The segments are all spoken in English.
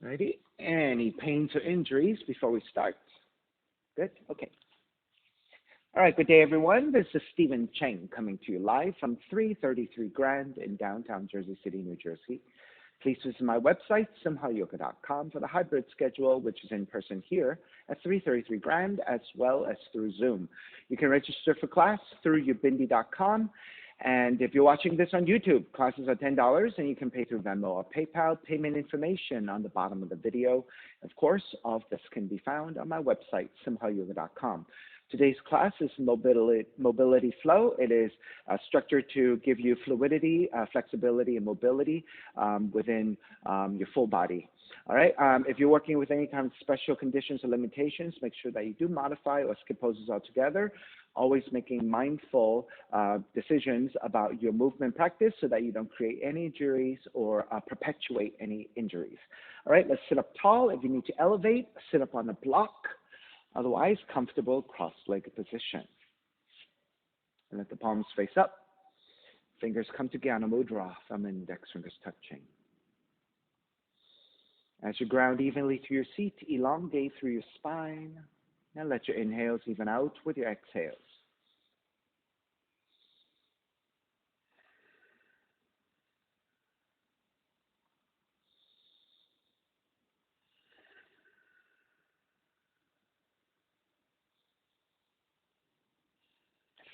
Alrighty. Any pains or injuries before we start? Good? Okay. All right, good day, everyone. This is Stephen Cheng coming to you live from 333 Grand in downtown Jersey City, New Jersey. Please visit my website, simhayoga.com, for the hybrid schedule, which is in person here at 333 Grand, as well as through Zoom. You can register for class through ubindi.com. And if you're watching this on YouTube, classes are $10, and you can pay through Venmo or PayPal. Payment information on the bottom of the video. Of course, all of this can be found on my website, simhayoga.com. Today's class is mobility flow. It is structured to give you fluidity, flexibility, and mobility within your full body. All right. If you're working with any kind of special conditions or limitations, make sure that you do modify or skip poses altogether. Always making mindful decisions about your movement practice so that you don't create any injuries or perpetuate any injuries. All right. Let's sit up tall. If you need to elevate, sit up on a block. Otherwise, comfortable cross-legged position. And let the palms face up. Fingers come to Jnana Mudra, thumb and index fingers touching. As you ground evenly through your seat, elongate through your spine. And let your inhales even out with your exhales.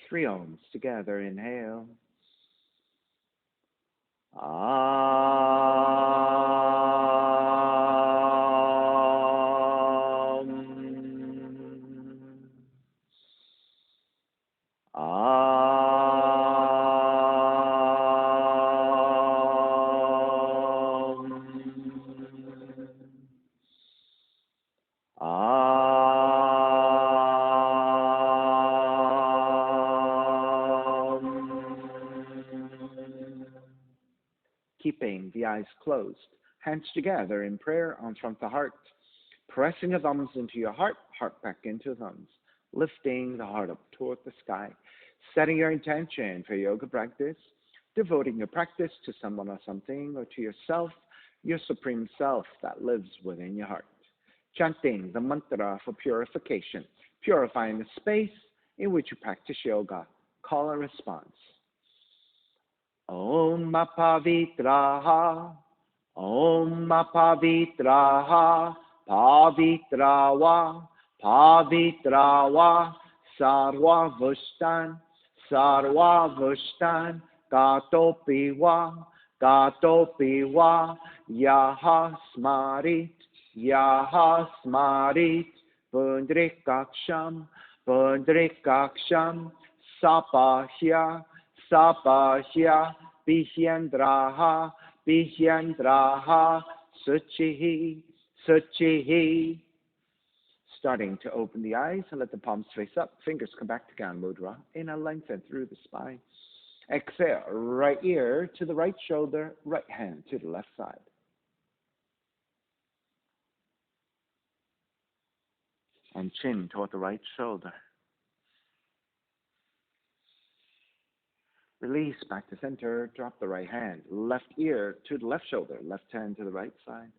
Three ohms together. Inhale. Keeping the eyes closed, hands together in prayer on front of the heart, pressing the thumbs into your heart, heart back into the thumbs, lifting the heart up toward the sky, setting your intention for yoga practice, devoting your practice to someone or something, or to yourself, your supreme self that lives within your heart. Chanting the mantra for purification, purifying the space in which you practice yoga. Call and response. Om Pavitraha, Om Pavitraha, Pavitrawa, Pavitrawa, Sarva Vushtan, Gatopiwa, Yaha Smarit, Pundrikaksham, Sapahya, Bihyandraha, Suchihi. Starting to open the eyes and let the palms face up. Fingers come back to Jnana Mudra. Inhale, lengthen through the spine. Exhale, right ear to the right shoulder, right hand to the left side. And chin toward the right shoulder. Release back to center, drop the right hand, left ear to the left shoulder, left hand to the right side.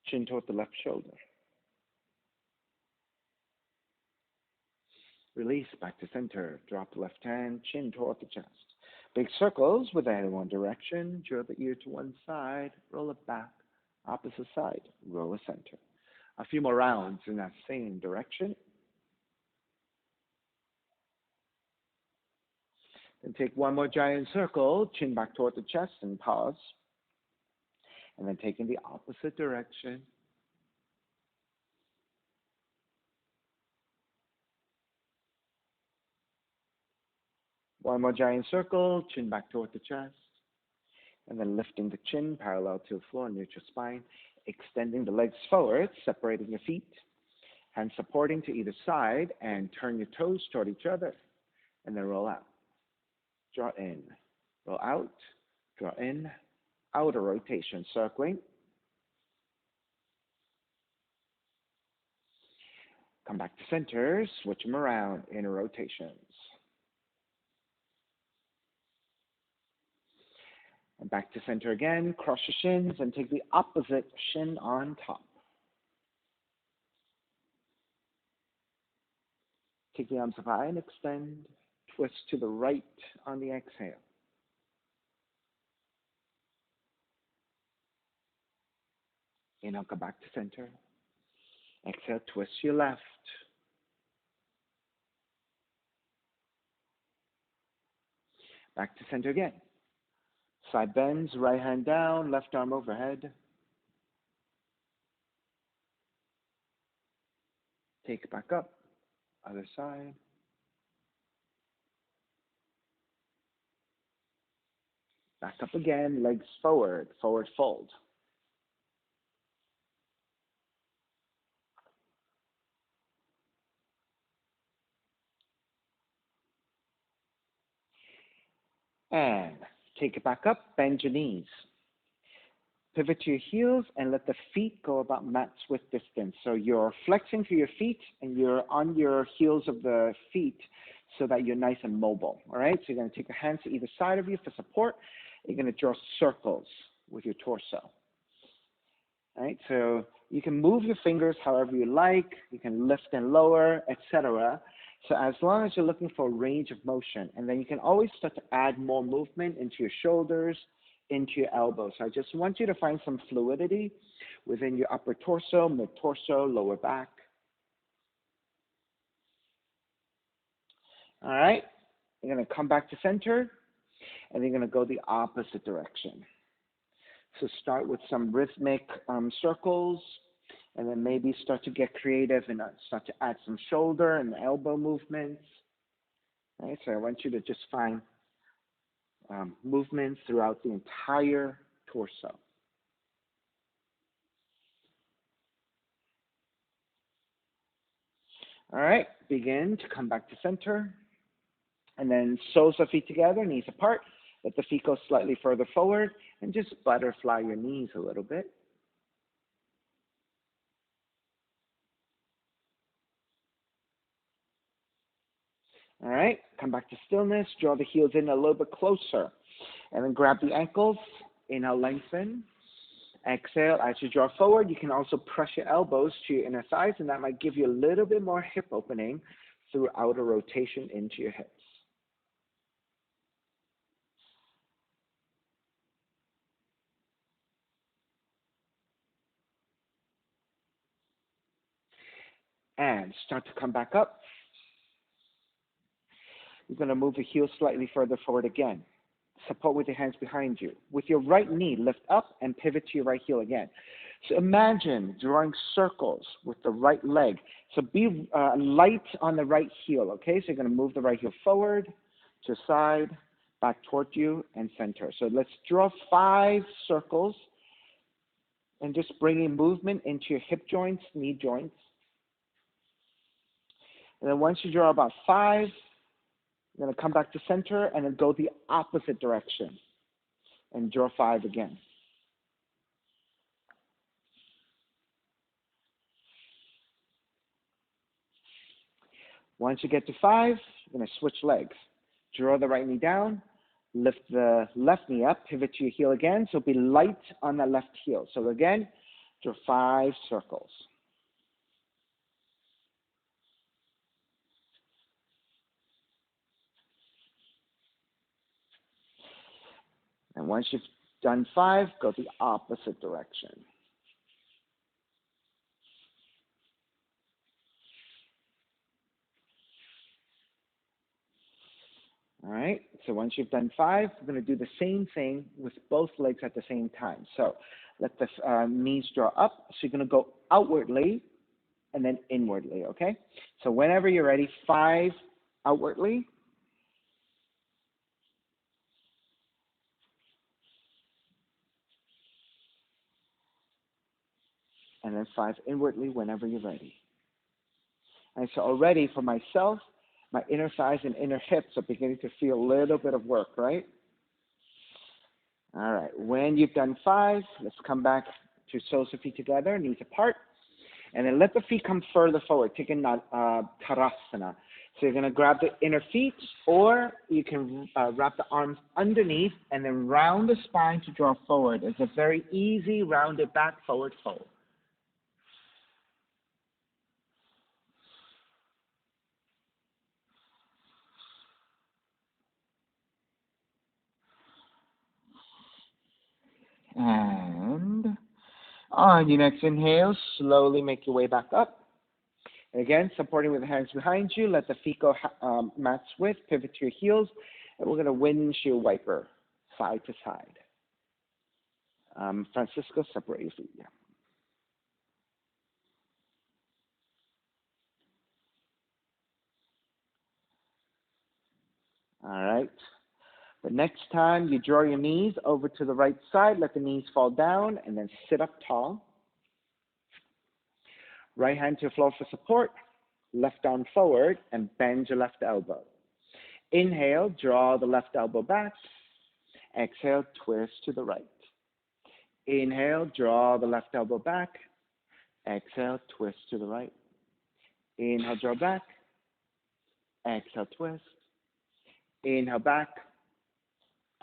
Chin toward the left shoulder. Release back to center, drop the left hand, chin toward the chest. Big circles with the head in one direction, draw the ear to one side, roll it back, opposite side, roll the center. A few more rounds in that same direction. Then take one more giant circle, chin back toward the chest and pause. And then take in the opposite direction. One more giant circle, chin back toward the chest. And then lifting the chin parallel to the floor, neutral spine. Extending the legs forward, separating your feet. Hands supporting to either side, and turn your toes toward each other. And then roll out. Draw in, roll out, draw in, outer rotation, circling. Come back to center, switch them around, inner rotations. And back to center again. Cross your shins and take the opposite shin on top. Take the arms up high and extend. Twist to the right on the exhale. Inhale, come back to center. Exhale, twist to your left. Back to center again. Side bends, right hand down, left arm overhead. Take it back up. Other side. Back up again, legs forward, forward fold. And take it back up, bend your knees. Pivot to your heels and let the feet go about mat's width distance. So you're flexing through your feet and you're on your heels of the feet so that you're nice and mobile. All right, so you're going to take your hands to either side of you for support. You're going to draw circles with your torso. All right, so you can move your fingers however you like. You can lift and lower, etc. So as long as you're looking for a range of motion, and then you can always start to add more movement into your shoulders, into your elbows. So I just want you to find some fluidity within your upper torso, mid-torso, lower back. All right, you're going to come back to center, and you're going to go the opposite direction. So start with some rhythmic circles, and then maybe start to get creative and start to add some shoulder and elbow movements. All right, so I want you to just find movements throughout the entire torso. All right, begin to come back to center. And then soles of feet together, knees apart. Let the feet go slightly further forward and just butterfly your knees a little bit. All right, come back to stillness. Draw the heels in a little bit closer. And then grab the ankles. Inhale, lengthen. Exhale, as you draw forward, you can also press your elbows to your inner thighs, and that might give you a little bit more hip opening through outer rotation into your hips. And start to come back up. You're going to move the heels slightly further forward again. Support with your hands behind you. With your right knee, lift up and pivot to your right heel again. So imagine drawing circles with the right leg. So be light on the right heel, okay? So you're going to move the right heel forward, to side, back toward you, and center. So let's draw 5 circles and just bringing movement into your hip joints, knee joints. And then once you draw about 5, you're going to come back to center and then go the opposite direction and draw 5 again. Once you get to 5, you're going to switch legs. Draw the right knee down, lift the left knee up, pivot to your heel again, so be light on the left heel. So again, draw 5 circles. And once you've done 5, go the opposite direction. All right, so once you've done 5, we're going to do the same thing with both legs at the same time. So let the knees draw up. So you're going to go outwardly and then inwardly, okay? So whenever you're ready, 5 outwardly. And then 5 inwardly whenever you're ready. And so already for myself, my inner thighs and inner hips are beginning to feel a little bit of work, right? All right, when you've done 5, let's come back to soles of feet together, knees apart. And then let the feet come further forward, taking Tadasana. So you're going to grab the inner feet, or you can wrap the arms underneath and then round the spine to draw forward. It's a very easy rounded back forward fold. And on your next inhale, slowly make your way back up. And again, supporting with the hands behind you. Let the feet go mat's width. Pivot to your heels. And we're going to windshield wiper side to side. Francisco, separate your feet. Yeah. All right. The next time you draw your knees over to the right side, let the knees fall down and then sit up tall. Right hand to the floor for support. Left arm forward and bend your left elbow. Inhale, draw the left elbow back. Exhale, twist to the right. Inhale, draw the left elbow back. Exhale, twist to the right. Inhale, draw back. Exhale, twist. Inhale, back.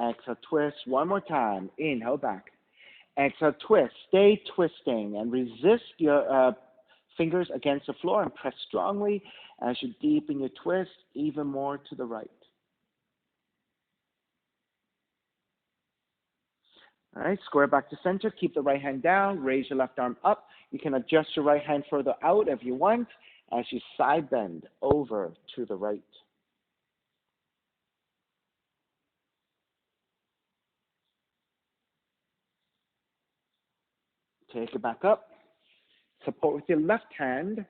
Exhale, twist. One more time. Inhale, back. Exhale, twist. Stay twisting and resist your fingers against the floor and press strongly as you deepen your twist even more to the right. All right, square back to center. Keep the right hand down. Raise your left arm up. You can adjust your right hand further out if you want as you side bend over to the right. Take it back up. Support with your left hand.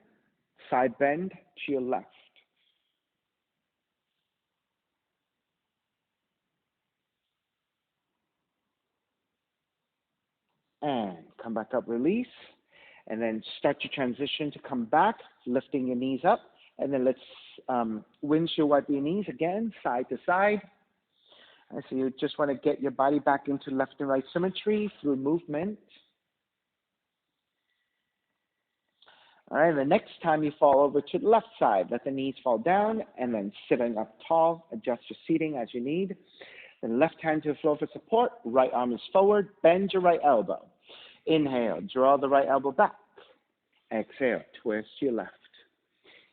Side bend to your left. And come back up, release. And then start your transition to come back, lifting your knees up. And then let's windshield wipe your knees again, side to side. And so you just want to get your body back into left and right symmetry through movement. All right, the next time you fall over to the left side, let the knees fall down and then sitting up tall, adjust your seating as you need. Then left hand to the floor for support, right arm is forward, bend your right elbow. Inhale, draw the right elbow back. Exhale, twist your left.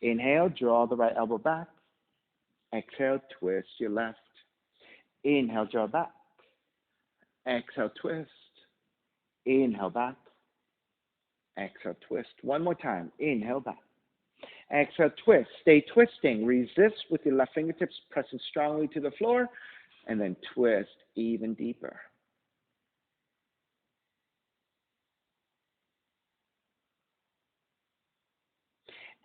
Inhale, draw the right elbow back. Exhale, twist your left. Inhale, draw back. Exhale, twist. Inhale, back. Exhale, twist. One more time. Inhale, back. Exhale, twist. Stay twisting. Resist with your left fingertips, pressing strongly to the floor, and then twist even deeper.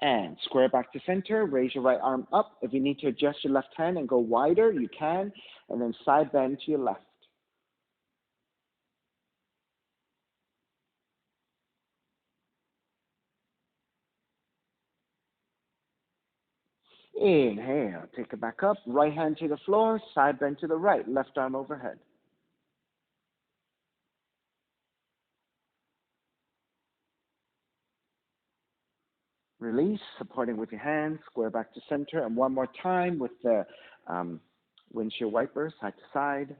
And square back to center. Raise your right arm up. If you need to adjust your left hand and go wider, you can. And then side bend to your left. Inhale, take it back up. Right hand to the floor, side bend to the right. Left arm overhead. Release, supporting with your hands, square back to center. And one more time with the windshield wiper, side to side.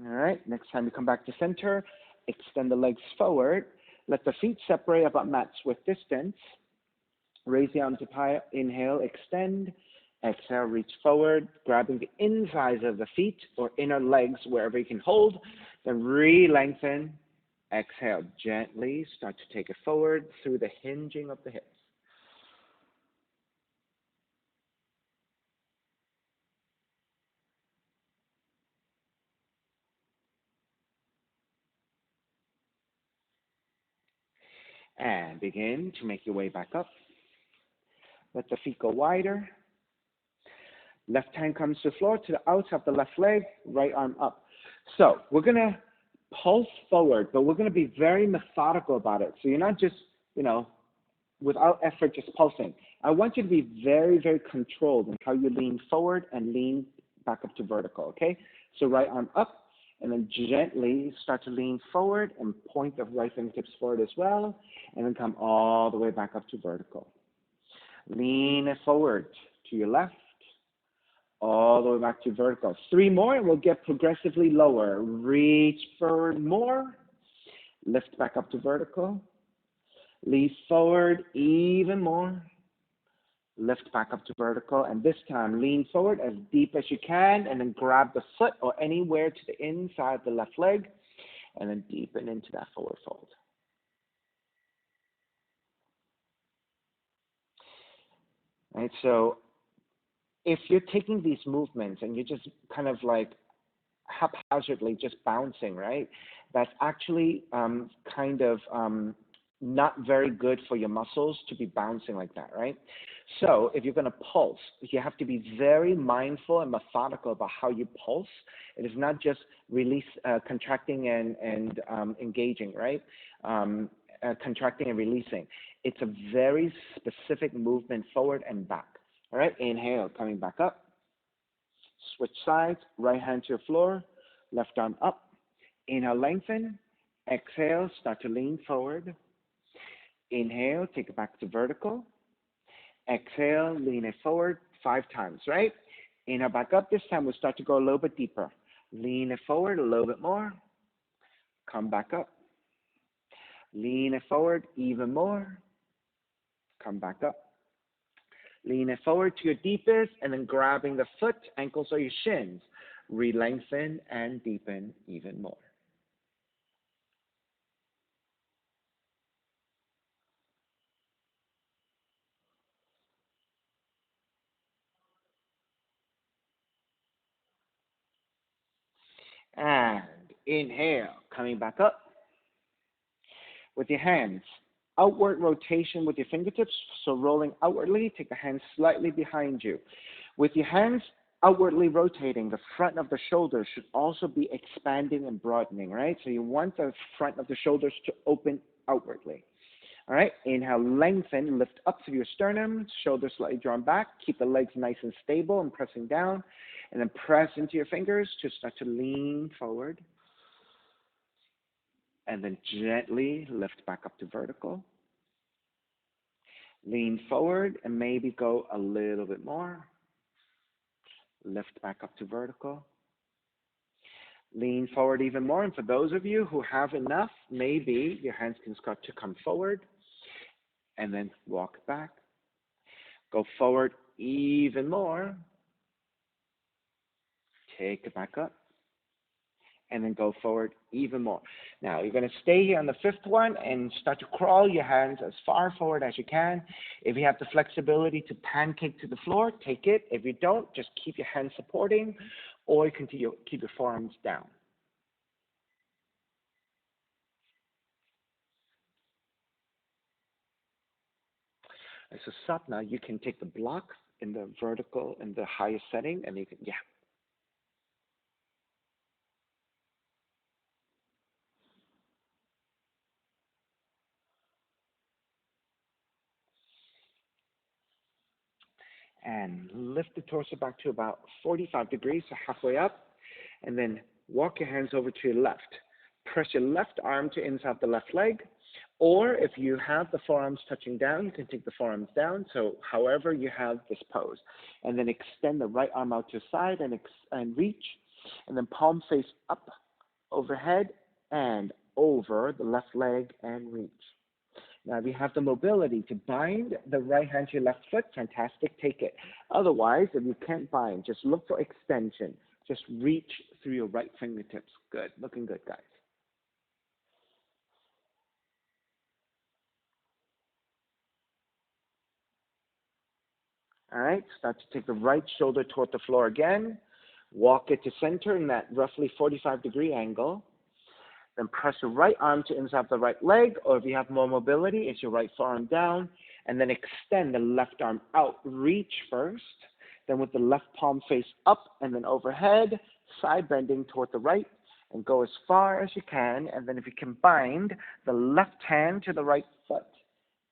All right, next time you come back to center, extend the legs forward. Let the feet separate about mat's width distance. Raise the arms up high. Inhale, extend. Exhale, reach forward, grabbing the insides of the feet or inner legs wherever you can hold. Then re-lengthen. Exhale, gently start to take it forward through the hinging of the hips. And begin to make your way back up. Let the feet go wider. Left hand comes to the floor, to the outside of the left leg, right arm up. So we're going to pulse forward, but we're going to be very methodical about it. So you're not just, without effort, just pulsing. I want you to be very, very controlled in how you lean forward and lean back up to vertical, okay? So right arm up, And then gently start to lean forward and point the right fingertips forward as well. And then come all the way back up to vertical. Lean it forward to your left, all the way back to vertical. 3 more and we'll get progressively lower. Reach forward more. Lift back up to vertical. Lean forward even more. Lift back up to vertical. And this time, lean forward as deep as you can and then grab the foot or anywhere to the inside of the left leg and then deepen into that forward fold. Right, so if you're taking these movements and you're just kind of like haphazardly just bouncing, right, that's actually not very good for your muscles to be bouncing like that, right? So if you're going to pulse, you have to be very mindful and methodical about how you pulse. It is not just contracting and engaging, right? Contracting and releasing. It's a very specific movement forward and back. All right, inhale, coming back up. Switch sides, right hand to your floor, left arm up. Inhale, lengthen. Exhale, start to lean forward. Inhale, take it back to vertical. Exhale, lean it forward 5 times, right? Inhale, back up. This time we'll start to go a little bit deeper. Lean it forward a little bit more. Come back up. Lean it forward even more. Come back up. Lean it forward to your deepest and then grabbing the foot, ankles, or your shins. Re-lengthen and deepen even more. And inhale, coming back up. With your hands, outward rotation with your fingertips, so rolling outwardly, take the hands slightly behind you. With your hands outwardly rotating, the front of the shoulders should also be expanding and broadening, right? So you want the front of the shoulders to open outwardly. All right, inhale, lengthen, lift up through your sternum, shoulders slightly drawn back, keep the legs nice and stable and pressing down, and then press into your fingers to start to lean forward. And then gently lift back up to vertical. Lean forward and maybe go a little bit more. Lift back up to vertical. Lean forward even more. And for those of you who have enough, maybe your hands can start to come forward and then walk back. Go forward even more. Take it back up. And then go forward even more. Now, you're going to stay here on the 5th one and start to crawl your hands as far forward as you can. If you have the flexibility to pancake to the floor, take it. If you don't, just keep your hands supporting or continue keep your forearms down. And so Sapna, you can take the block in the vertical, in the highest setting, and you can, yeah. And lift the torso back to about 45 degrees, so halfway up, and then walk your hands over to your left. Press your left arm to inside the left leg, or if you have the forearms touching down, you can take the forearms down, so however you have this pose. And then extend the right arm out to the side and reach, and then palm face up, overhead, and over the left leg and reach. Now, if you have the mobility to bind the right hand to your left foot, fantastic, take it. Otherwise, if you can't bind, just look for extension. Just reach through your right fingertips. Good, looking good, guys. All right, start to take the right shoulder toward the floor again. Walk it to center in that roughly 45-degree angle. Then press your right arm to inside the right leg, or if you have more mobility, it's your right forearm down, and then extend the left arm out. Reach first, then with the left palm face up and then overhead, side bending toward the right, and go as far as you can, and then if you can bind the left hand to the right foot,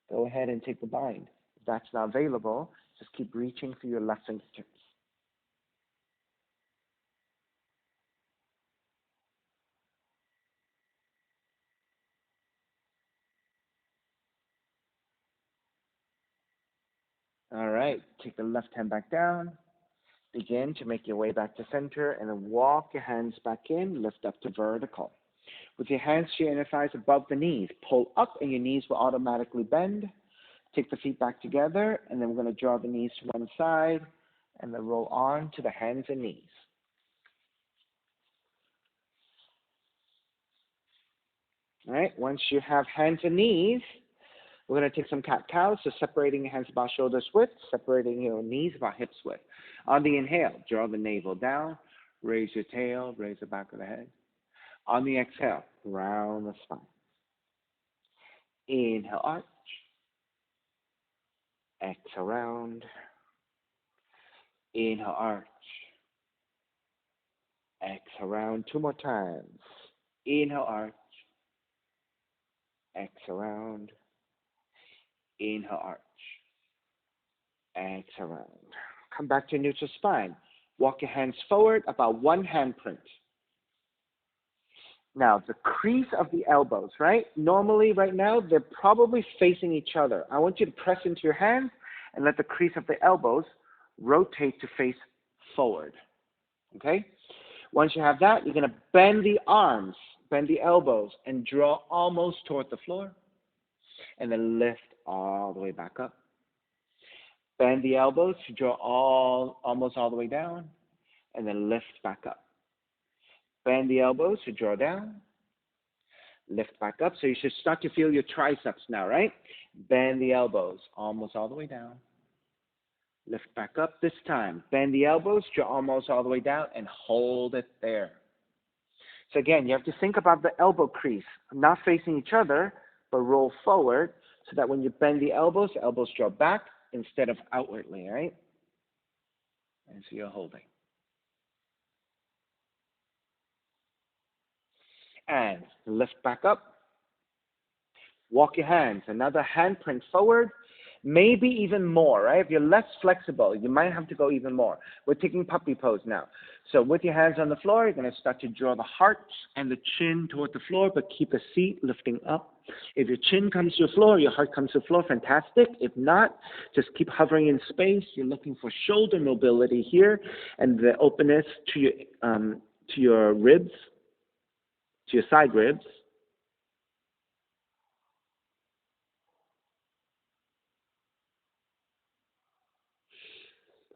go ahead and take the bind. If that's not available, just keep reaching through your left fingertips. All right, take the left hand back down. Begin to make your way back to center and then walk your hands back in, lift up to vertical. With your hands to your inner thighs above the knees, pull up and your knees will automatically bend. Take the feet back together and then we're going to draw the knees to one side and then roll on to the hands and knees. All right, once you have hands and knees, we're going to take some cat-cow, so separating your hands about shoulders width, separating your knees about hips width. On the inhale, draw the navel down, raise your tail, raise the back of the head. On the exhale, round the spine. Inhale, arch. Exhale, round. Inhale, arch. Exhale, round. Two more times. Inhale, arch. Exhale, round. Inhale, arch. Exhale, round. Come back to neutral spine. Walk your hands forward about one handprint. Now, the crease of the elbows, right? Normally, right now, they're probably facing each other. I want you to press into your hands and let the crease of the elbows rotate to face forward, okay? Once you have that, you're going to bend the arms, bend the elbows, and draw almost toward the floor, and then lift all the way back up. Bend the elbows to draw almost all the way down, and then lift back up. Bend the elbows to draw down, lift back up. So you should start to feel your triceps now, right? Bend the elbows almost all the way down. Lift back up this time. Bend the elbows, draw almost all the way down, and hold it there. So again, you have to think about the elbow crease, not facing each other, but roll forward so that when you bend the elbows draw back instead of outwardly, right? And so you're holding. And lift back up. Walk your hands, another handprint forward, maybe even more, right? If you're less flexible, you might have to go even more. We're taking puppy pose now. So with your hands on the floor, you're going to start to draw the heart and the chin toward the floor, but keep a seat lifting up. If your chin comes to the floor, your heart comes to the floor, fantastic. If not, just keep hovering in space. You're looking for shoulder mobility here and the openness to your ribs, to your side ribs.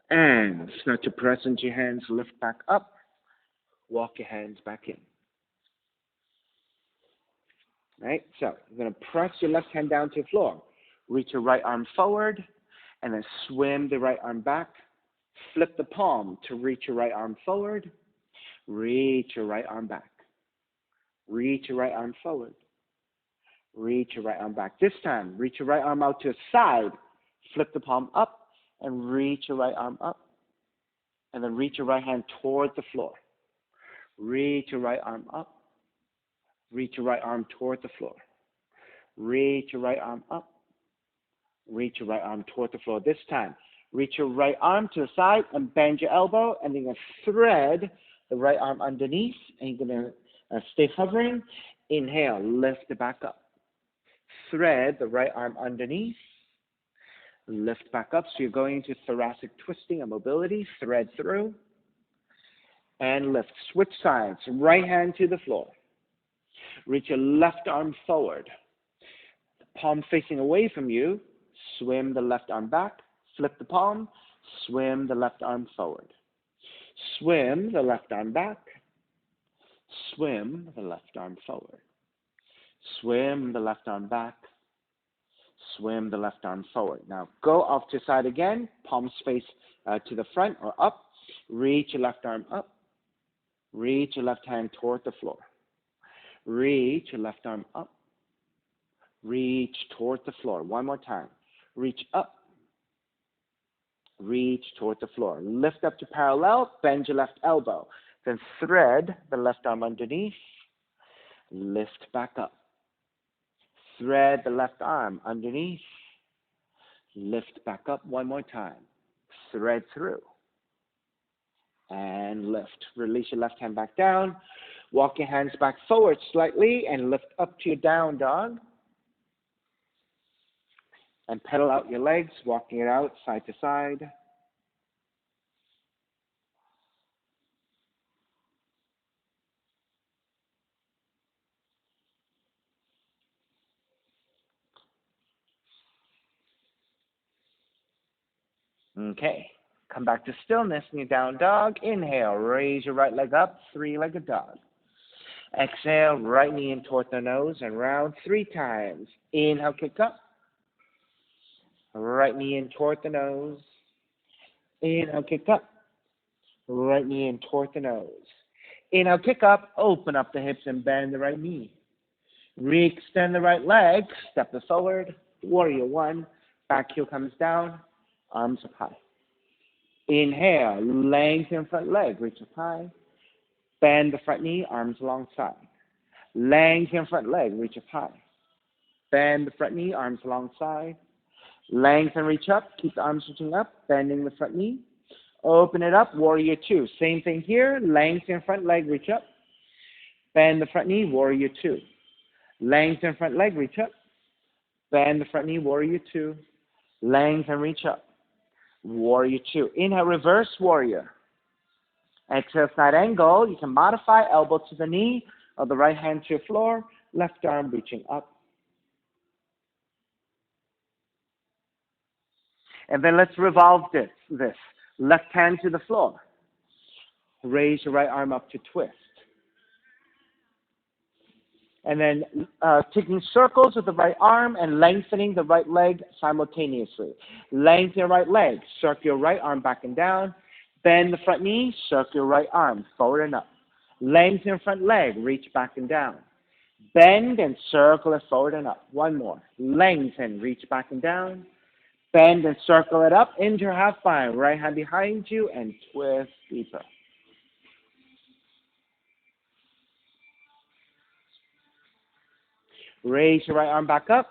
And start to press into your hands, lift back up, walk your hands back in. Right? So you're going to press your left hand down to the floor. Reach your right arm forward, and then swim the right arm back. Flip the palm to reach your right arm forward. Reach your right arm back. Reach your right arm forward. Reach your right arm back. This time, reach your right arm out to the side. Flip the palm up, and reach your right arm up. And then reach your right hand toward the floor. Reach your right arm up. Reach your right arm toward the floor. Reach your right arm up. Reach your right arm toward the floor. This time, reach your right arm to the side and bend your elbow, and then you're going to thread the right arm underneath, and you're going to stay hovering. Inhale, lift it back up. Thread the right arm underneath. Lift back up. So you're going into thoracic twisting and mobility. Thread through. And lift. Switch sides. Right hand to the floor. Reach your left arm forward. Palm facing away from you. Swim the left arm back. Flip the palm. Swim the left arm forward. Swim the left arm back. Swim the left arm forward. Swim the left arm back. Swim the left arm forward. Now go off to the side again. Palms face to the front or up. Reach your left arm up. Reach your left hand toward the floor. Reach your left arm up. Reach toward the floor. One more time. Reach up. Reach toward the floor. Lift up to parallel. Bend your left elbow. Then thread the left arm underneath. Lift back up. Thread the left arm underneath. Lift back up one more time. Thread through. And lift. Release your left hand back down. Walk your hands back forward slightly and lift up to your down dog. And pedal out your legs, walking it out side to side. Okay. Come back to stillness in your down dog. Inhale, raise your right leg up, three-legged dog. Exhale, right knee in toward the nose and round 3 times. Inhale, kick up. Right knee in toward the nose. Inhale, kick up. Right knee in toward the nose. Inhale, kick up. Open up the hips and bend the right knee. Re-extend the right leg. Step it forward. Warrior 1. Back heel comes down. Arms up high. Inhale, lengthen front leg. Reach up high. Bend the front knee. Arms alongside. Lengthen front leg. Reach up high. Bend the front knee. Arms alongside. Lengthen, reach up. Keep the arms reaching up. Bending the front knee. Open it up. Warrior 2. Same thing here. Lengthen front leg. Reach up. Bend the front knee. Warrior 2. Lengthen front leg. Reach up. Bend the front knee. Warrior 2. Lengthen, reach up. Warrior 2. Inhale, reverse warrior. Exhale, side angle. You can modify elbow to the knee or the right hand to your floor. Left arm reaching up. And then let's revolve this. Left hand to the floor. Raise your right arm up to twist. And then taking circles with the right arm and lengthening the right leg simultaneously. Lengthen your right leg. Circle your right arm back and down. Bend the front knee. Circle your right arm forward and up. Lengthen your front leg. Reach back and down. Bend and circle it forward and up. One more. Lengthen. Reach back and down. Bend and circle it up into your half bind. Right hand behind you and twist deeper. Raise your right arm back up.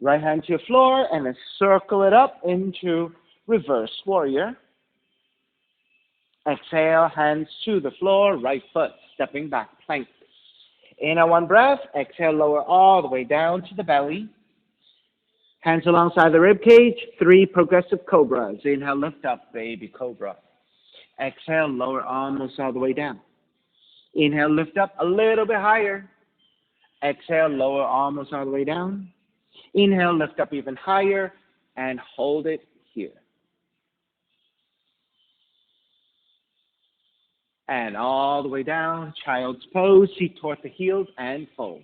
Right hand to your floor and then circle it up into reverse warrior. Exhale, hands to the floor, right foot stepping back, plank. Inhale, one breath. Exhale, lower all the way down to the belly. Hands alongside the rib cage. 3 progressive cobras. Inhale, lift up, baby cobra. Exhale, lower almost all the way down. Inhale, lift up a little bit higher. Exhale, lower almost all the way down. Inhale, lift up even higher and hold it here. And all the way down, child's pose, feet toward the heels and fold.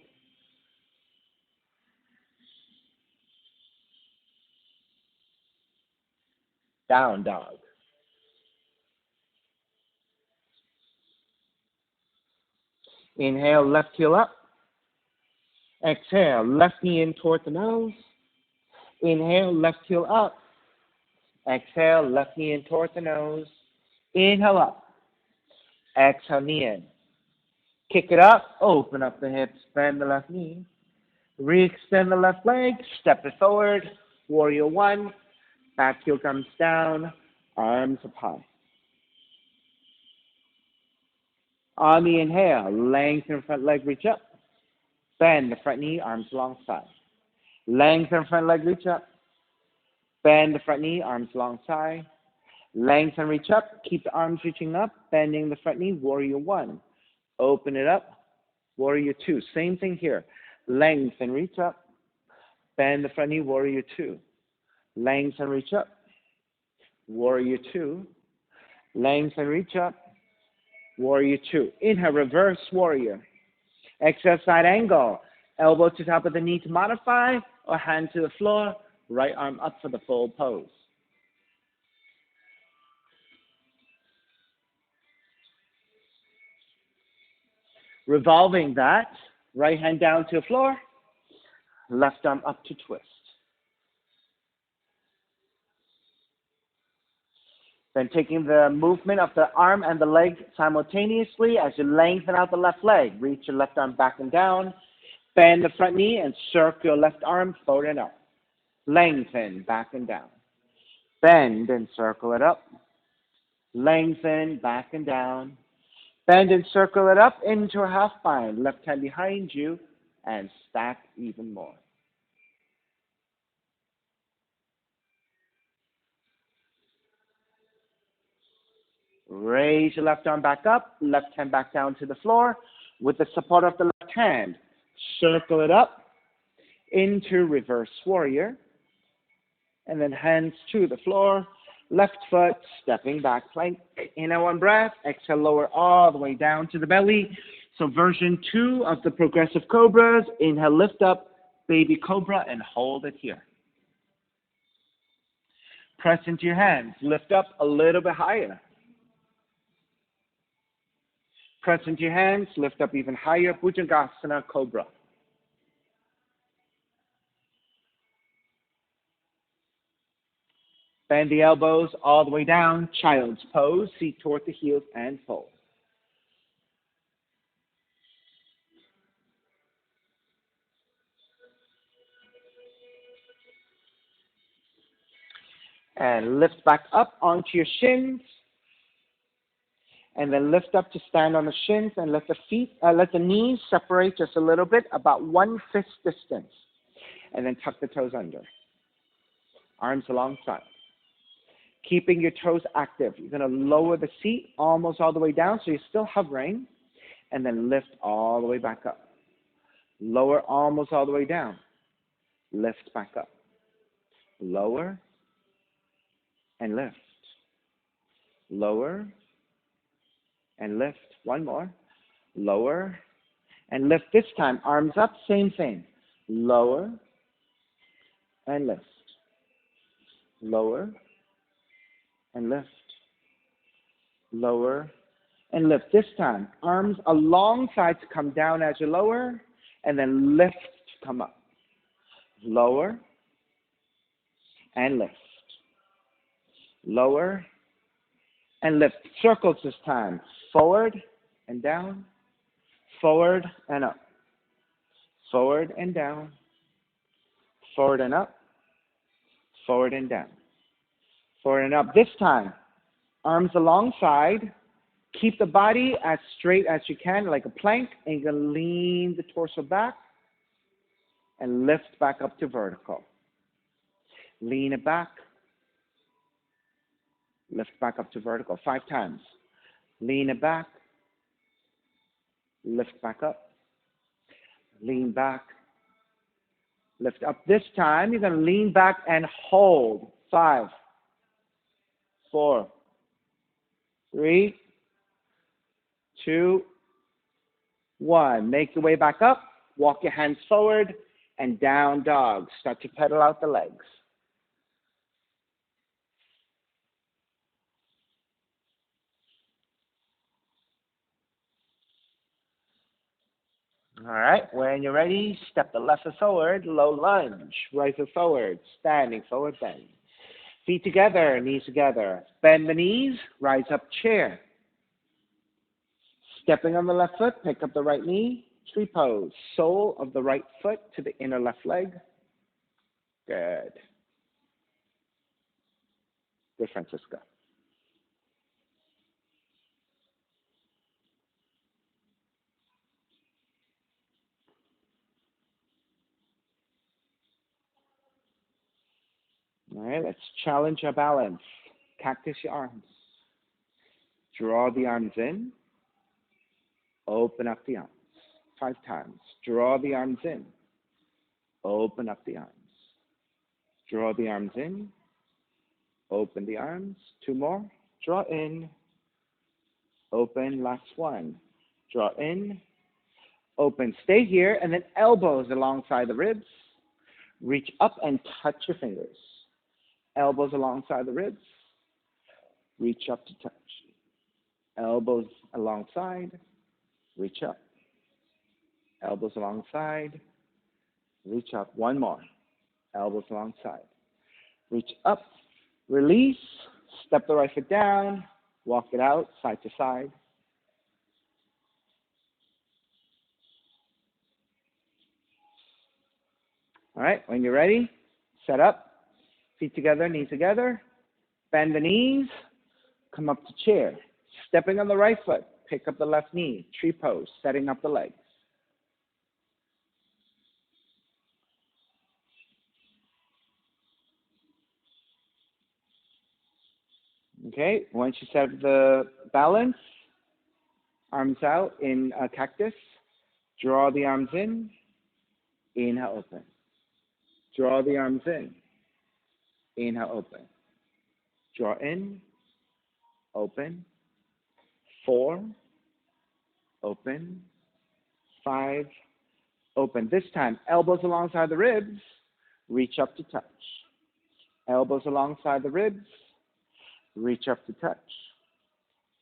Down dog. Inhale, left heel up. Exhale, left knee in toward the nose. Inhale, left heel up. Exhale, left knee in toward the nose. Inhale up. Exhale, knee in. Kick it up, open up the hips, bend the left knee. Re-extend the left leg, step it forward. Warrior 1. Back heel comes down, arms up high. On the inhale, lengthen front leg, reach up. Bend the front knee, arms alongside. Lengthen front leg, reach up. Bend the front knee, arms alongside. Lengthen, reach up. Keep the arms reaching up, bending the front knee, warrior 1. Open it up, warrior 2. Same thing here. Lengthen, reach up. Bend the front knee, warrior 2. Lengthen, reach up. Warrior 2. Lengthen, reach up. Warrior 2. Inhale, reverse warrior. Exhale, side angle. Elbow to top of the knee to modify, or hand to the floor. Right arm up for the full pose. Revolving that, right hand down to the floor, left arm up to twist. Then taking the movement of the arm and the leg simultaneously as you lengthen out the left leg. Reach your left arm back and down. Bend the front knee and circle your left arm forward and up. Lengthen back and down. Bend and circle it up. Lengthen back and down. Bend and circle it up into a half bind. Left hand behind you and stack even more. Raise your left arm back up, left hand back down to the floor with the support of the left hand. Circle it up into reverse warrior. And then hands to the floor, left foot, stepping back plank. Inhale one breath, exhale, lower all the way down to the belly. So version 2 of the progressive cobras. Inhale, lift up, baby cobra, and hold it here. Press into your hands, lift up a little bit higher. Press into your hands, lift up even higher, Bhujangasana Cobra. Bend the elbows all the way down, child's pose, seat toward the heels and fold. And lift back up onto your shins. And then lift up to stand on the shins and let the knees separate just a little bit, about 1 fist distance. And then tuck the toes under. Arms alongside. Keeping your toes active. You're going to lower the seat almost all the way down, so you're still hovering. And then lift all the way back up. Lower almost all the way down. Lift back up. Lower and lift. Lower and lift. One more. Lower and lift. This time, arms up, same thing. Lower and lift. Lower and lift. Lower and lift. This time, arms alongside to come down as you lower, and then lift to come up. Lower and lift. Lower and lift. Circles this time. Forward and down. Forward and up. Forward and down. Forward and up. Forward and down. Forward and up. This time, arms alongside. Keep the body as straight as you can, like a plank, and you're going to lean the torso back and lift back up to vertical. Lean it back. Lift back up to vertical. 5 times. Lean it back. Lift back up. Lean back. Lift up. This time, you're going to lean back and hold. 5, 4, 3, 2, 1. Make your way back up. Walk your hands forward and down dog. Start to pedal out the legs. All right, when you're ready, step the left foot forward, low lunge, right foot forward, standing forward bend. Feet together, knees together. Bend the knees, rise up chair. Stepping on the left foot, pick up the right knee, tree pose. Sole of the right foot to the inner left leg. Good. Good, Francisco. All right, let's challenge our balance. Cactus your arms. Draw the arms in. Open up the arms. 5 times. Draw the arms in. Open up the arms. Draw the arms in. Open the arms. 2 more. Draw in. Open. Last 1. Draw in. Open. Stay here. And then elbows alongside the ribs. Reach up and touch your fingers. Elbows alongside the ribs. Reach up to touch. Elbows alongside. Reach up. Elbows alongside. Reach up. 1 more. Elbows alongside. Reach up. Release. Step the right foot down. Walk it out side to side. All right, when you're ready, set up. Feet together, knees together. Bend the knees. Come up to chair. Stepping on the right foot. Pick up the left knee. Tree pose. Setting up the legs. Okay, Okay, once you set the balance, arms out in a cactus, draw the arms in, inhale, open. Draw the arms in, inhale, open. Draw in, open. 4, open. 5, open. This time, elbows alongside the ribs, reach up to touch. Elbows alongside the ribs, reach up to touch.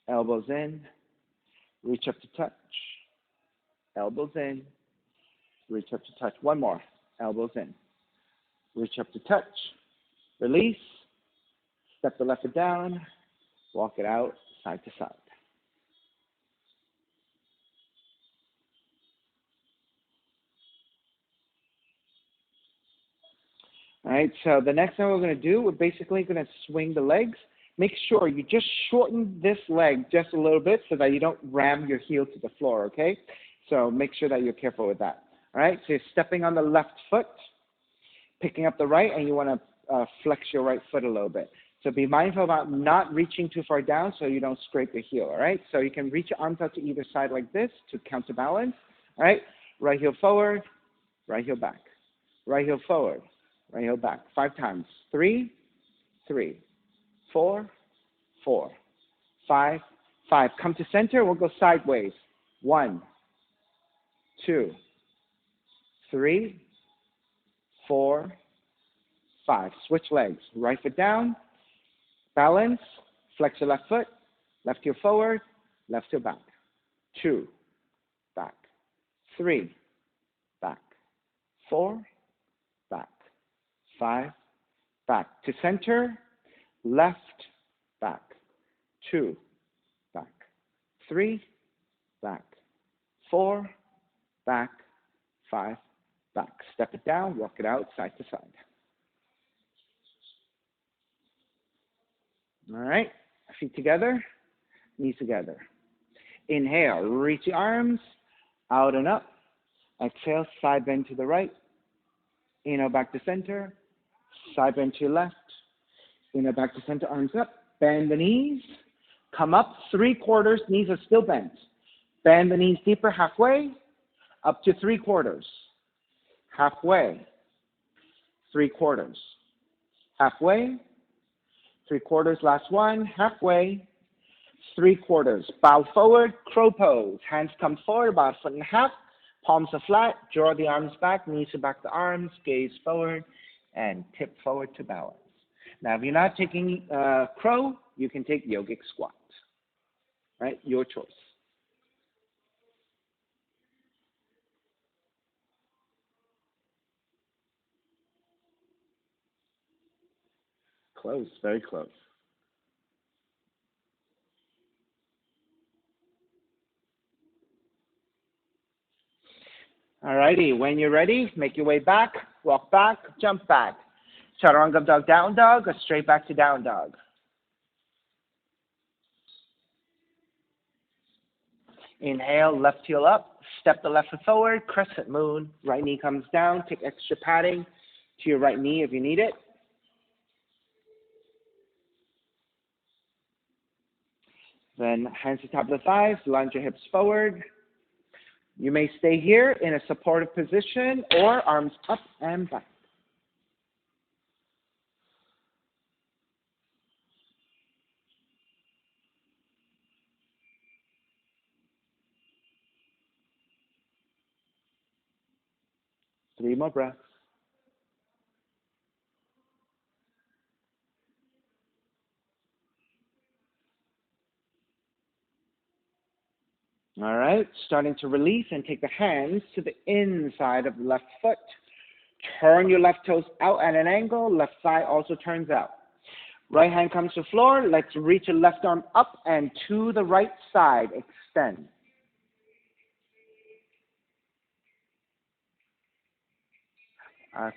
Elbows in, reach up to touch. Elbows in, reach up to touch. One more. Elbows in. Reach up to touch. Release. Step the left foot down. Walk it out side to side. All right, so the next thing we're going to do, we're basically going to swing the legs. Make sure you just shorten this leg just a little bit so that you don't ram your heel to the floor, okay? So make sure that you're careful with that. All right, so you're stepping on the left foot, picking up the right, and you want to flex your right foot a little bit. So be mindful about not reaching too far down so you don't scrape your heel, all right? So you can reach your arms out to either side like this to counterbalance, all right? Right heel forward, right heel back. Right heel forward, right heel back. 5 times. 3, 3, 4, 4, 5, 5. Come to center, we'll go sideways. 1, 2, 3, 4, 5. Switch legs. Right foot down. Balance. Flex your left foot. Left heel forward. Left heel back. 2. Back. 3. Back. 4. Back. 5. Back. To center. Left. Back. 2. Back. 3. Back. 4. Back. 5. Back. Step it down. Walk it out side to side. All right, feet together, knees together. Inhale, reach your arms out and up. Exhale, side bend to the right. Inhale, back to center. Side bend to your left. Inhale, back to center, arms up. Bend the knees. Come up 3/4, knees are still bent. Bend the knees deeper, halfway. Up to 3/4. Halfway. 3/4. Halfway. 3/4, last one, halfway, 3/4. Bow forward, crow pose. Hands come forward, about 1.5 feet. Palms are flat. Draw the arms back, knees are back to arms, gaze forward, and tip forward to balance. Now, if you're not taking crow, you can take yogic squat. Right? Your choice. Close, very close. All righty, when you're ready, make your way back, walk back, jump back. Chaturanga dog, down dog, or straight back to down dog. Inhale, left heel up, step the left foot forward, crescent moon, right knee comes down, take extra padding to your right knee if you need it. Then hands to top of the thighs, lunge your hips forward. You may stay here in a supportive position or arms up and back. Three more breaths. All right, starting to release and take the hands to the inside of the left foot. Turn your left toes out at an angle. Left thigh also turns out. Right hand comes to floor. Let's reach your left arm up and to the right side. Extend.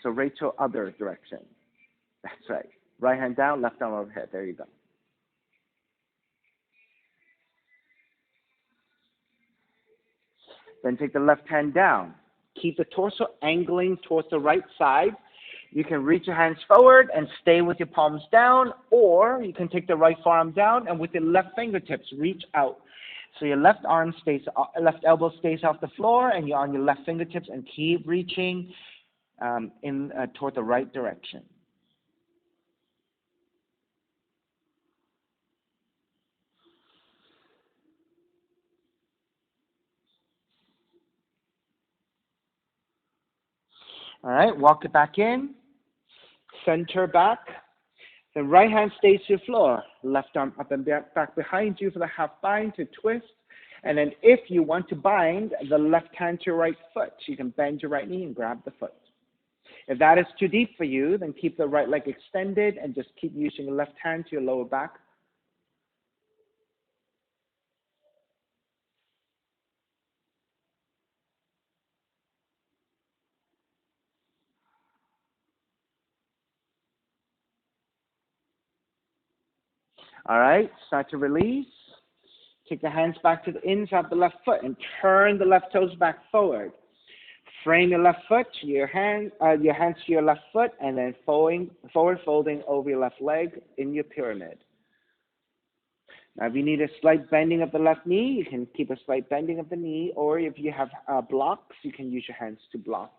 So Rachel, other direction. That's right. Right hand down, left arm overhead. There you go. Then take the left hand down. Keep the torso angling towards the right side. You can reach your hands forward and stay with your palms down, or you can take the right forearm down and with your left fingertips reach out. So your left arm stays, left elbow stays off the floor, and you're on your left fingertips and keep reaching toward the right direction. All right, walk it back in, center back. The right hand stays to the floor, left arm up and back behind you for the half bind to twist. And then if you want to bind the left hand to your right foot, you can bend your right knee and grab the foot. If that is too deep for you, then keep the right leg extended and just keep using the left hand to your lower back. All right, start to release. Take the hands back to the inside of the left foot and turn the left toes back forward. Frame your left foot, your hands to your left foot, and then forward folding over your left leg in your pyramid. Now, if you need a slight bending of the left knee, you can keep a slight bending of the knee, or if you have blocks, you can use your hands to blocks.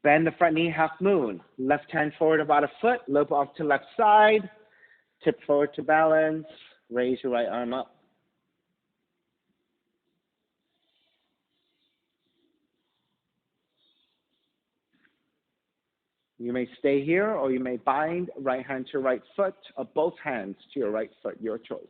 Bend the front knee half moon. Left hand forward about a foot, loop off to left side, tip forward to balance, raise your right arm up. You may stay here, or you may bind right hand to right foot, or both hands to your right foot, your choice.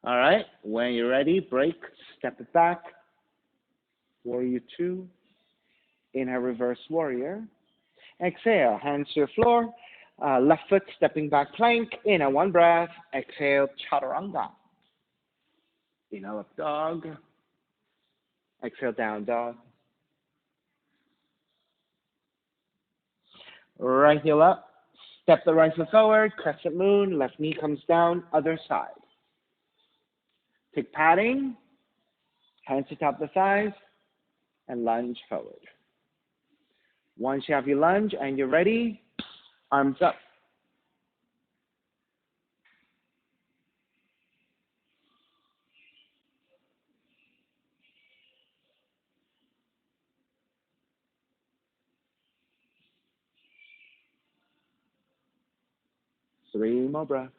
All right, when you're ready, break, step it back, warrior two, inhale, reverse warrior. Exhale, hands to the floor, left foot stepping back plank, inhale, one breath, exhale, chaturanga. Inhale, up dog, exhale, down dog. Right heel up, step the right foot forward, crescent moon, left knee comes down, other side. Take padding, hands to top of the thighs, and lunge forward. Once you have your lunge and you're ready, arms up. Three more breaths.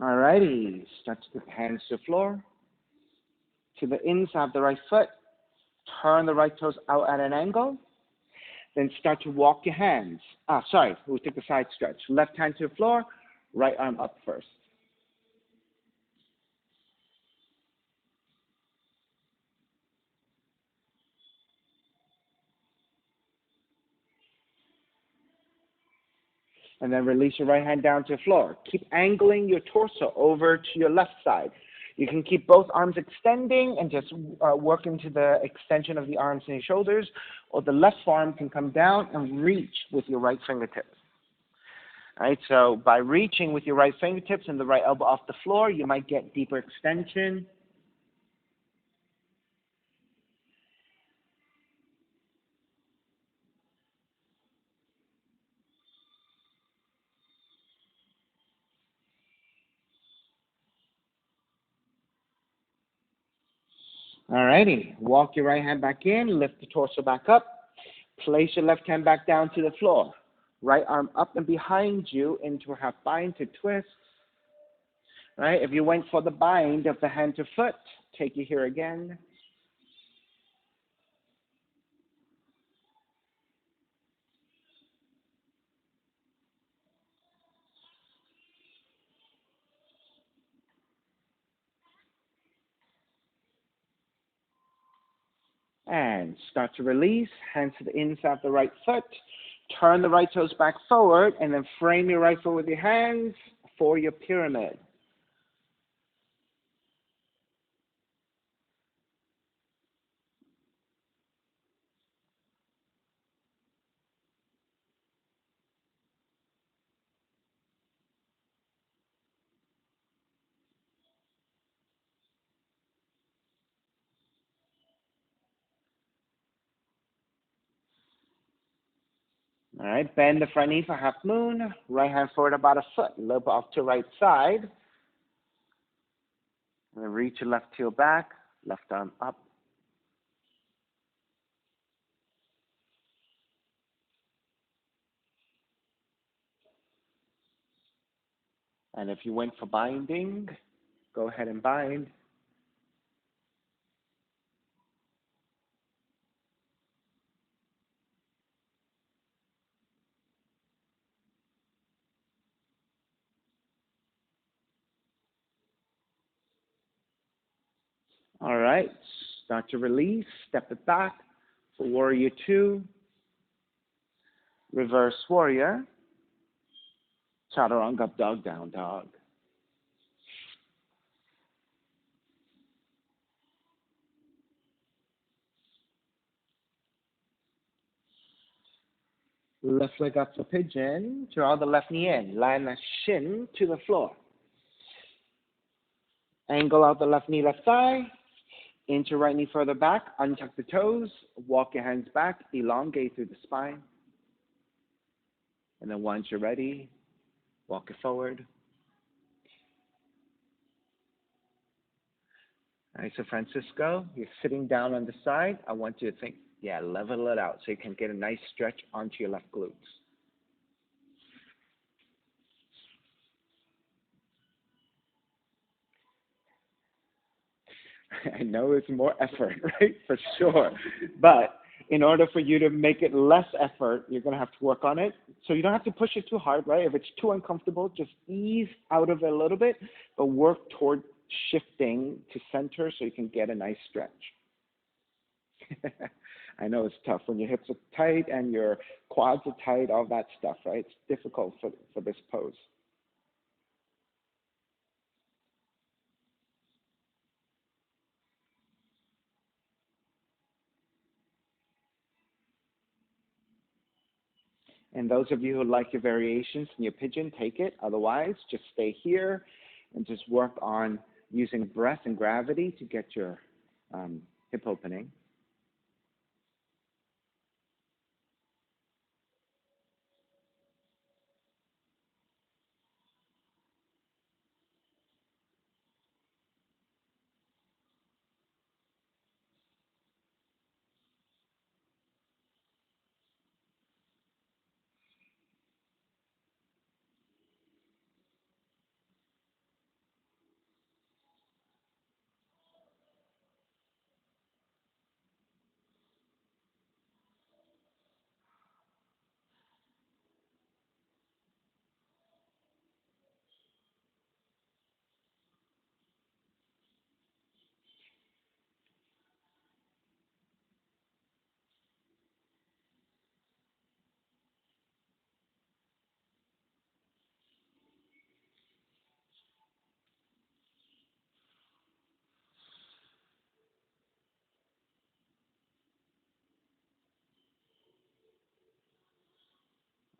All righty, start to put hands to the floor, to the inside of the right foot, turn the right toes out at an angle, then start to walk your hands. We'll take the side stretch. Left hand to the floor, right arm up first. And then release your right hand down to the floor. Keep angling your torso over to your left side. You can keep both arms extending and just work into the extension of the arms and your shoulders, or the left arm can come down and reach with your right fingertips. All right, so by reaching with your right fingertips and the right elbow off the floor, you might get deeper extension. All righty, walk your right hand back in, lift the torso back up, place your left hand back down to the floor. Right arm up and behind you into a half bind to twist. Right, if you went for the bind of the hand to foot, take you here again. And start to release. Hands to the inside of the right foot. Turn the right toes back forward and then frame your right foot with your hands for your pyramid. All right, bend the front knee for half moon. Right hand forward about a foot. Loop off to right side. And then reach your left heel back, left arm up. And if you went for binding, go ahead and bind. All right, start to release. Step it back for warrior two. Reverse warrior. Chaturanga up, dog, down, dog. Left leg up for pigeon. Draw the left knee in. Line the shin to the floor. Angle out the left knee, left thigh. Inch your right knee further back. Untuck the toes. Walk your hands back. Elongate through the spine. And then once you're ready, walk it forward. All right, so Francisco, you're sitting down on the side. I want you to think, level it out so you can get a nice stretch onto your left glutes. I know it's more effort, right? For sure. But in order for you to make it less effort, you're going to have to work on it. So you don't have to push it too hard, right? If it's too uncomfortable, just ease out of it a little bit, but work toward shifting to center so you can get a nice stretch. I know it's tough when your hips are tight and your quads are tight, all that stuff, right? It's difficult for this pose. And those of you who like your variations in your pigeon, take it. Otherwise, just stay here and just work on using breath and gravity to get your hip opening.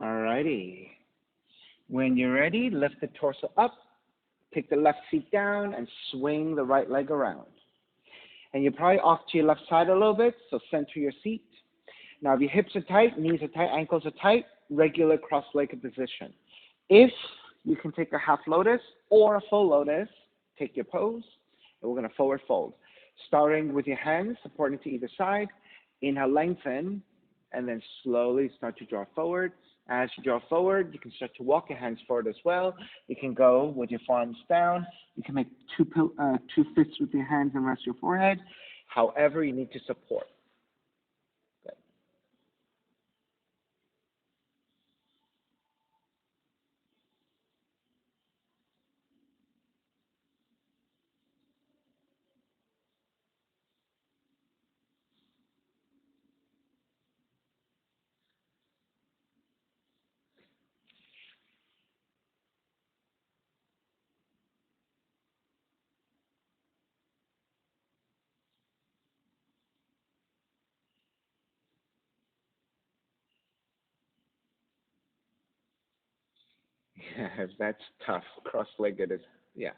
All righty. When you're ready, lift the torso up, take the left feet down, and swing the right leg around. And you're probably off to your left side a little bit, so center your seat. Now, if your hips are tight, knees are tight, ankles are tight, regular cross-legged position. If you can take a half lotus or a full lotus, take your pose, and we're going to forward fold. Starting with your hands supporting to either side, inhale, lengthen, and then slowly start to draw forward. As you draw forward, you can start to walk your hands forward as well. You can go with your forearms down. You can make two fists with your hands and rest your forehead. However, you need to support. Good. Yeah, that's tough. Cross-legged is, yeah,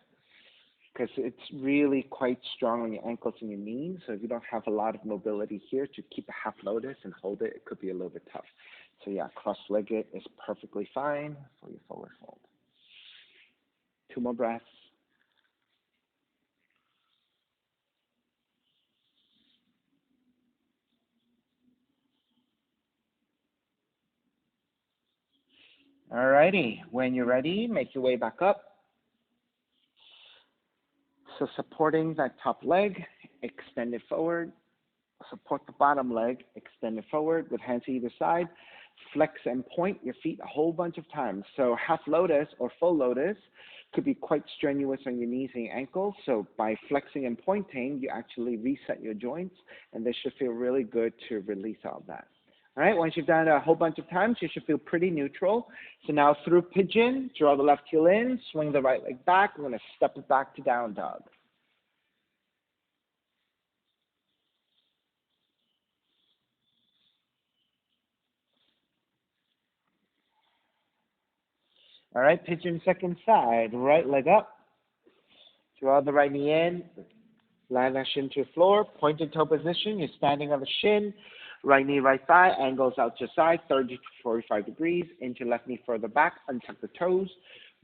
because it's really quite strong on your ankles and your knees. So if you don't have a lot of mobility here to keep a half lotus and hold it, it could be a little bit tough. So yeah, cross-legged is perfectly fine for your forward fold. Two more breaths. Alrighty, when you're ready, make your way back up. So supporting that top leg, extend it forward. Support the bottom leg, extend it forward with hands to either side. Flex and point your feet a whole bunch of times. So half lotus or full lotus could be quite strenuous on your knees and your ankles. So by flexing and pointing, you actually reset your joints, and this should feel really good to release all that. All right, once you've done it a whole bunch of times, you should feel pretty neutral. So now through pigeon, draw the left heel in, swing the right leg back. We're going to step it back to down dog. All right, pigeon second side, right leg up. Draw the right knee in, land that shin to the floor, pointed toe position. You're standing on the shin, right knee, right thigh, angles out to side, 30 to 45 degrees. Inch your left knee further back, untuck the toes,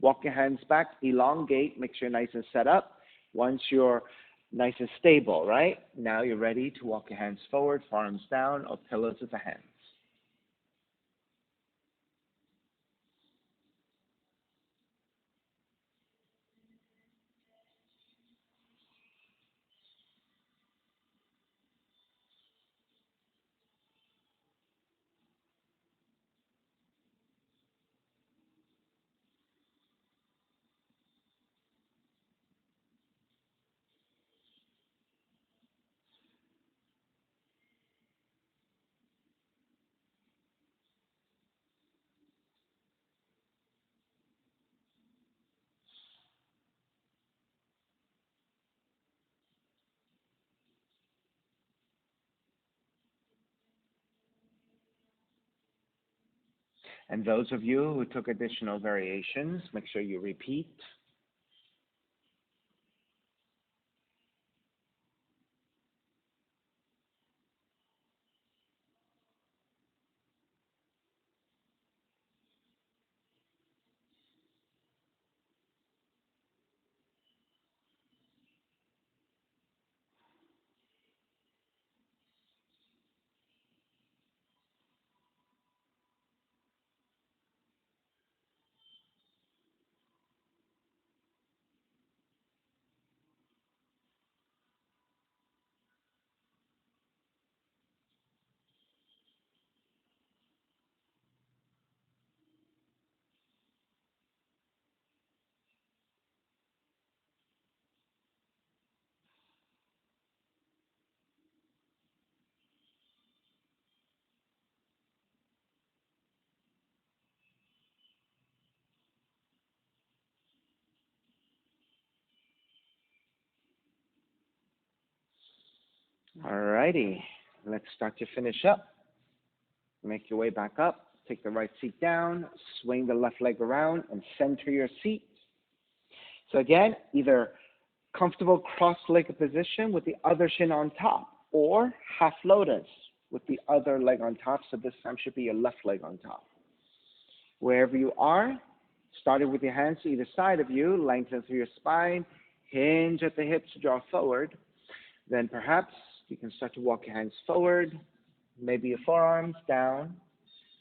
walk your hands back, elongate, make sure you're nice and set up. Once you're nice and stable, right? Now you're ready to walk your hands forward, forearms down, or pillows of the hands. And those of you who took additional variations, make sure you repeat. All righty, let's start to finish up. Make your way back up. Take the right seat down. Swing the left leg around and center your seat. So again, either comfortable cross-legged position with the other shin on top, or half lotus with the other leg on top. So this time should be your left leg on top. Wherever you are, starting with your hands to either side of you, lengthen through your spine, hinge at the hips, draw forward. Then perhaps you can start to walk your hands forward, maybe your forearms down,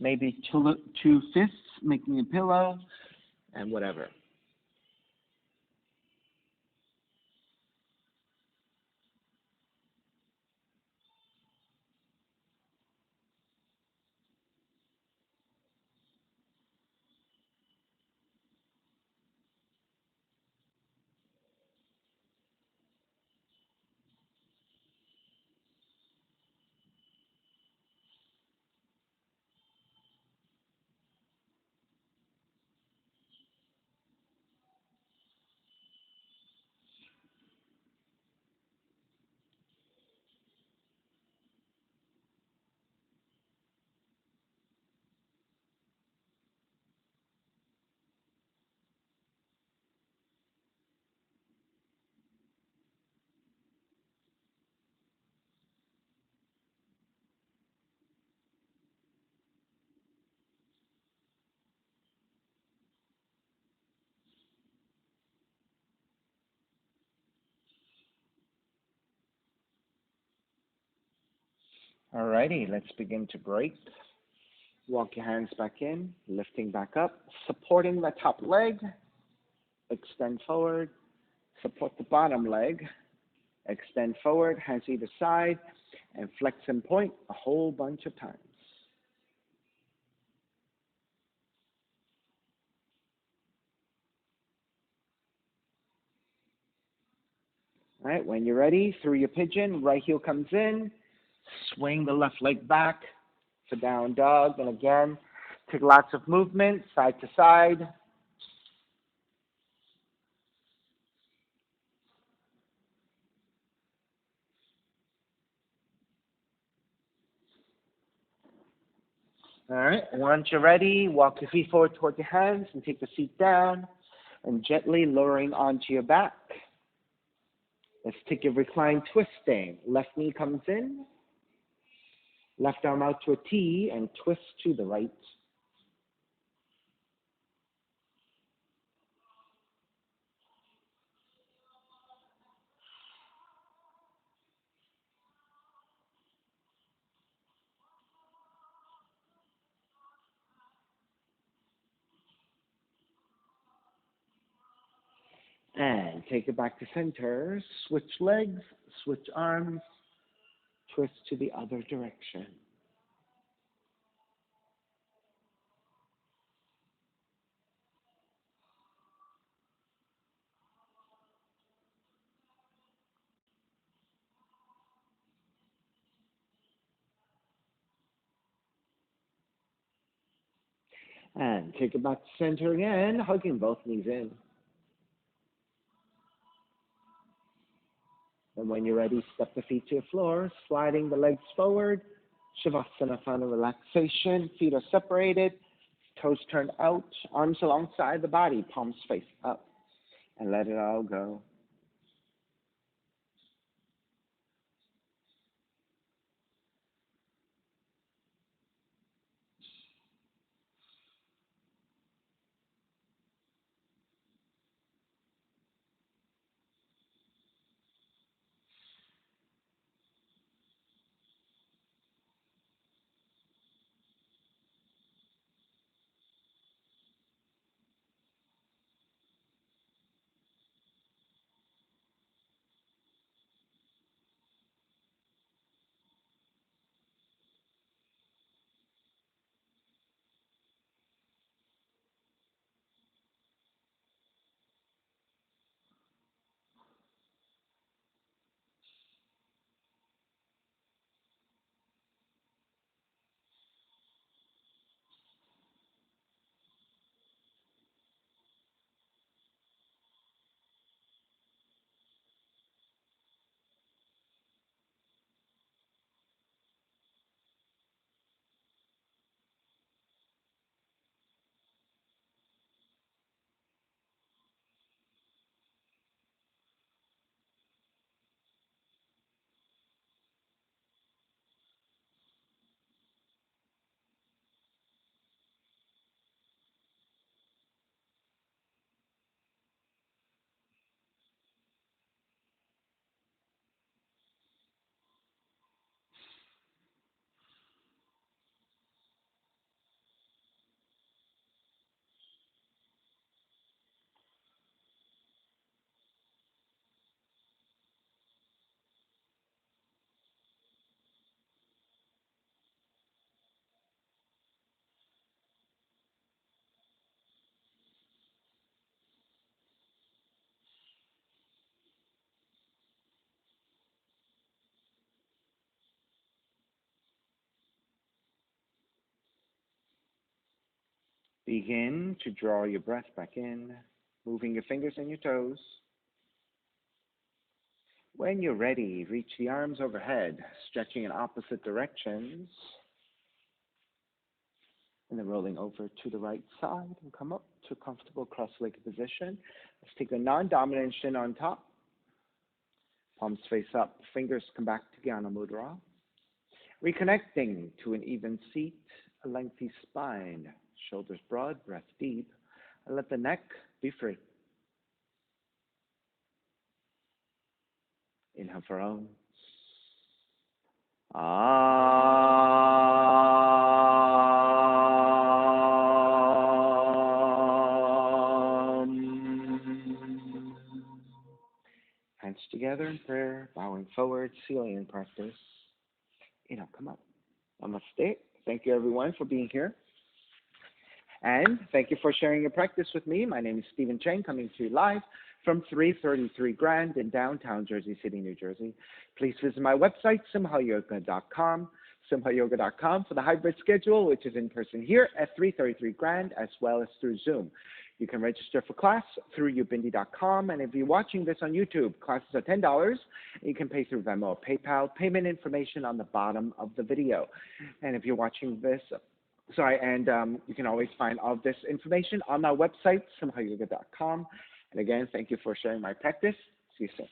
maybe two fists making a pillow, and whatever. Alrighty, let's begin to break. Walk your hands back in, lifting back up, supporting the top leg. Extend forward, support the bottom leg. Extend forward, hands either side, and flex and point a whole bunch of times. All right, when you're ready, through your pigeon, right heel comes in, swing the left leg back for down dog, and again, take lots of movement, side to side. All right, once you're ready, walk your feet forward toward your hands and take the seat down and gently lowering onto your back. Let's take a recline twisting. Left knee comes in, left arm out to a T and twist to the right. And take it back to center. Switch legs, switch arms, twist to the other direction. And take it back to center again, hugging both knees in. And when you're ready, step the feet to the floor, sliding the legs forward. Shavasana, final relaxation. Feet are separated, toes turned out, arms alongside the body, palms face up. And let it all go. Begin to draw your breath back in, moving your fingers and your toes. When you're ready, reach the arms overhead, stretching in opposite directions, and then rolling over to the right side and come up to a comfortable cross-legged position. Let's take the non-dominant shin on top, palms face up, fingers come back to Jnana Mudra. Reconnecting to an even seat, a lengthy spine, shoulders broad, breath deep, and let the neck be free. Inhale for Om. Hands together in prayer, bowing forward, sealing in practice. Come up. Namaste. Thank you, everyone, for being here. And thank you for sharing your practice with me. My name is Stephen Chang, coming to you live from 333 Grand in downtown Jersey City, New Jersey. Please visit my website, simhayoga.com, simhayoga.com for the hybrid schedule, which is in person here at 333 Grand, as well as through Zoom. You can register for class through ubindi.com, and if you're watching this on YouTube, classes are $10. You can pay through Venmo or PayPal. Payment information on the bottom of the video. And if you're watching this, you can always find all of this information on our website, simhayoga.com. And again, thank you for sharing my practice. See you soon.